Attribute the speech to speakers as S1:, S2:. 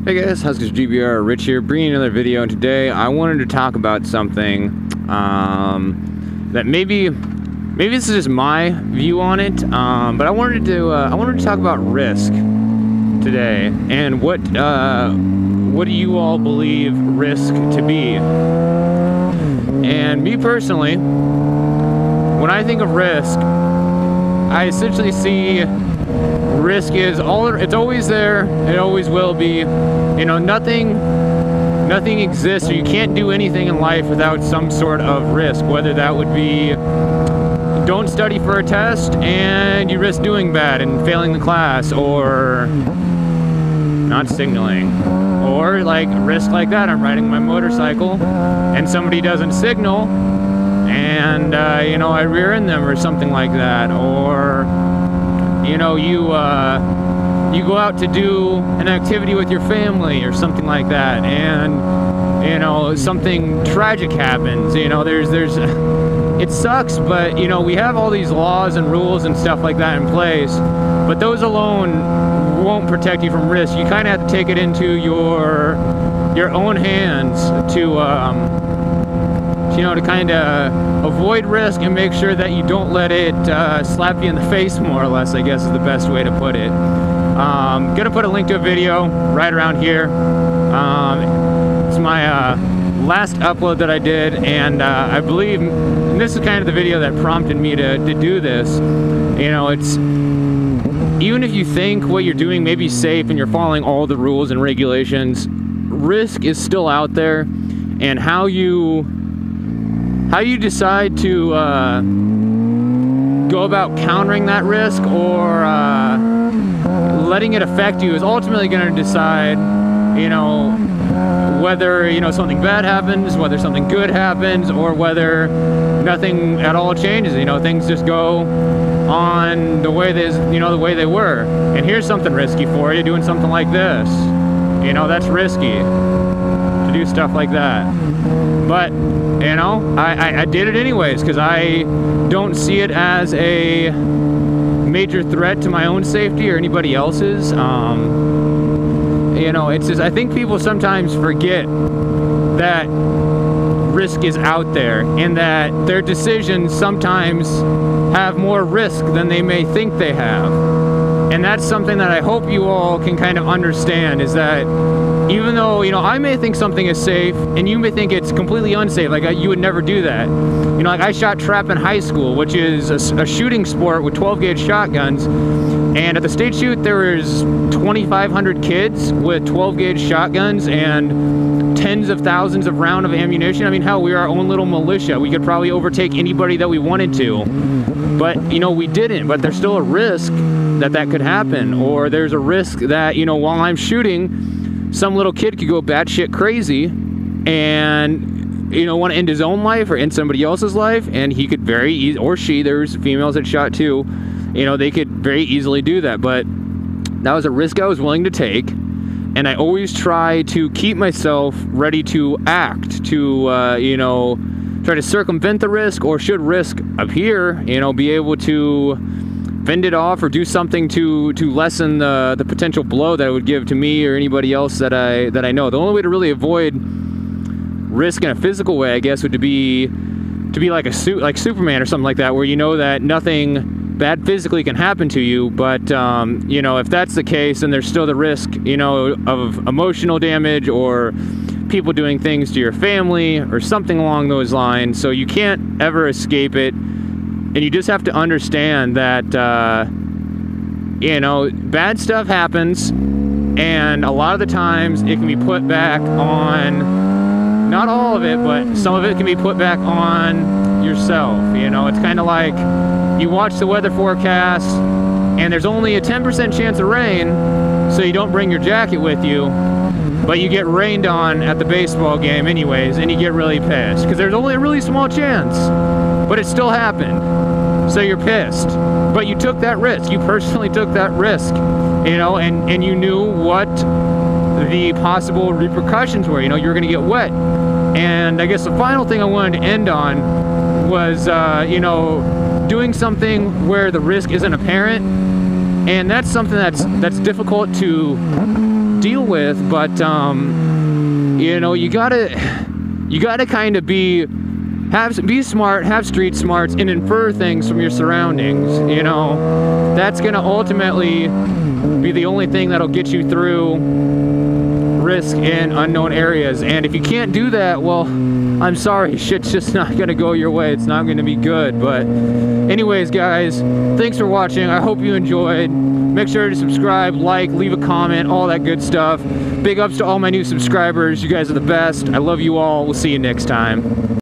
S1: Hey guys, HuskerzGBR, Rich here, bringing another video, and today I wanted to talk about something that maybe this is just my view on it, but I wanted to talk about risk today, and what do you all believe risk to be? And me personally, when I think of risk, I essentially see risk is it's always there, it always will be. You know, nothing exists, or you can't do anything in life without some sort of risk, whether that would be don't study for a test and you risk doing bad and failing the class, or not signaling, or like risk like that, I'm riding my motorcycle and somebody doesn't signal and you know, I rear end them or something like that, or you know, you go out to do an activity with your family or something like that, and you know, something tragic happens. You know, there's it sucks, but you know, we have all these laws and rules and stuff like that in place, but those alone won't protect you from risk. You kind of have to take it into your own hands to you know, to kind of avoid risk and make sure that you don't let it slap you in the face, more or less, I guess is the best way to put it. Gonna put a link to a video right around here. It's my last upload that I did, and I believe this is kind of the video that prompted me to do this. You know, it's even if you think what you're doing may be safe and you're following all the rules and regulations, risk is still out there, and how you decide to go about countering that risk or letting it affect you is ultimately going to decide, you know, whether, you know, something bad happens, whether something good happens, or whether nothing at all changes. You know, things just go on the way the way they were. And here's something risky for you, doing something like this. You know, that's risky to do stuff like that. But you know, I did it anyways because I don't see it as a major threat to my own safety or anybody else's. You know, it's just, I think people sometimes forget that risk is out there and that their decisions sometimes have more risk than they may think they have. And that's something that I hope you all can kind of understand, is that even though, you know, I may think something is safe and you may think it's completely unsafe, like you would never do that. You know, like I shot trap in high school, which is a shooting sport with 12 gauge shotguns, and at the state shoot there was 2,500 kids with 12 gauge shotguns and tens of thousands of rounds of ammunition. I mean, hell, we were our own little militia. We could probably overtake anybody that we wanted to, but you know, we didn't. But there's still a risk that could happen, or there's a risk that, you know, while I'm shooting, some little kid could go batshit crazy and, you know, want to end his own life or end somebody else's life, and he could very easily, or she, there's females that shot too, you know, they could very easily do that. But that was a risk I was willing to take, and I always try to keep myself ready to act, to you know, try to circumvent the risk, or should risk appear, you know, be able to fend it off or do something to lessen the potential blow that it would give to me or anybody else that I know. The only way to really avoid risk in a physical way, I guess, would be like like Superman or something like that, where you know that nothing bad physically can happen to you, but you know, if that's the case, then there's still the risk, you know, of emotional damage or people doing things to your family or something along those lines. So you can't ever escape it. And you just have to understand that, you know, bad stuff happens, and a lot of the times it can be put back on, not all of it, but some of it can be put back on yourself. You know, it's kind of like you watch the weather forecast, and there's only a 10% chance of rain, so you don't bring your jacket with you, but you get rained on at the baseball game anyways, and you get really pissed, because there's only a really small chance, but it still happened. So you're pissed, but you took that risk. You personally took that risk, you know, and you knew what the possible repercussions were. You know, you're going to get wet. And I guess the final thing I wanted to end on was, you know, doing something where the risk isn't apparent, and that's something that's difficult to deal with, but you know, you gotta kind of be smart, have street smarts, and infer things from your surroundings. You know, that's gonna ultimately be the only thing that'll get you through risk in unknown areas. And if you can't do that, well, I'm sorry, shit's just not gonna go your way. It's not gonna be good. But anyways, guys, thanks for watching. I hope you enjoyed. Make sure to subscribe, like, leave a comment, all that good stuff. Big ups to all my new subscribers. You guys are the best. I love you all. We'll see you next time.